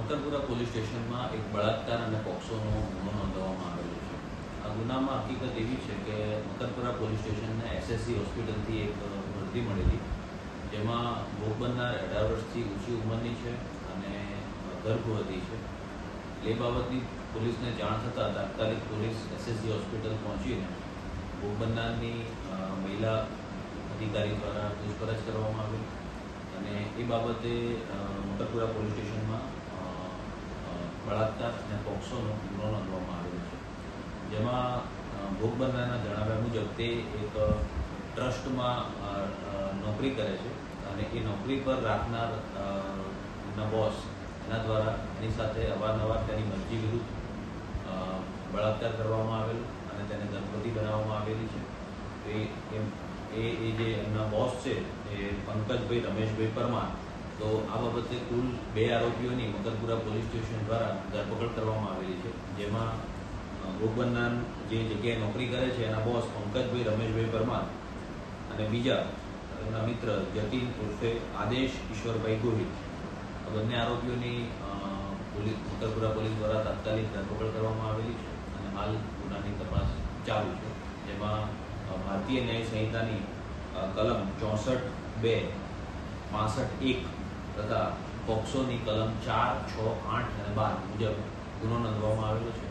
Makarpura police સ્ટેશનમાં એક બળાત્કાર અને પોક્સોનો ગુનો નોંધવામાં આવેલો છે. આ ગુનામાં હકીકત એવી છે કે મકરપુરા પોલીસ સ્ટેશનને એસએસસી હોસ્પિટલથી એક વર્દી મળેલી, જેમાં ભોગ બનનાર 18 વર્ષથી ઊંચી ઉંમરની છે અને ગર્ભવતી છે. એ બાબતની પોલીસને જાણ થતાં તાત્કાલિક પોલીસ એસએસસી હોસ્પિટલ પહોંચીને ભોગ બનનારની મહિલા અધિકારી દ્વારા પૂછપરછ કરવામાં આવી અને એ બાબતે મકરપુરા પોલીસ સ્ટેશનમાં બળાત્કાર અને પોક્સોનો ગુનો નોંધવામાં આવેલો છે. જેમાં ભોગ બનનારના જણાવ્યા મુજબ તે એક ટ્રસ્ટમાં નોકરી કરે છે અને એ નોકરી પર રાખનાર એના બોસ એના દ્વારા એની સાથે અવારનવાર તેની મરજી વિરુદ્ધ બળાત્કાર કરવામાં આવેલો અને તેને ગર્ભવતી બનાવવામાં આવેલી છે. એ જે એમના બોસ છે એ પંકજભાઈ રમેશભાઈ પરમાર, તો આ બાબતે કુલ 2 આરોપીઓની મકરપુરા પોલીસ સ્ટેશન દ્વારા ધરપકડ કરવામાં આવેલી છે. જેમાં ભોગ બનનાર જે જગ્યાએ નોકરી કરે છે એના બોસ પંકજભાઈ રમેશભાઈ પરમાર અને બીજા એમના મિત્ર જતીન ઉર્ફે આદેશ ઈશ્વરભાઈ ગોહિલ, આ બંને આરોપીઓની મકરપુરા પોલીસ દ્વારા તાત્કાલિક ધરપકડ કરવામાં આવેલી છે અને હાલ ગુનાની તપાસ ચાલુ છે. જેમાં ભારતીય ન્યાય સંહિતાની કલમ 64(2), 65(1) તથા પોક્સોની કલમ 4, 6, 8 અને 12 મુજબ ગુનો નોંધવામાં આવેલો છે.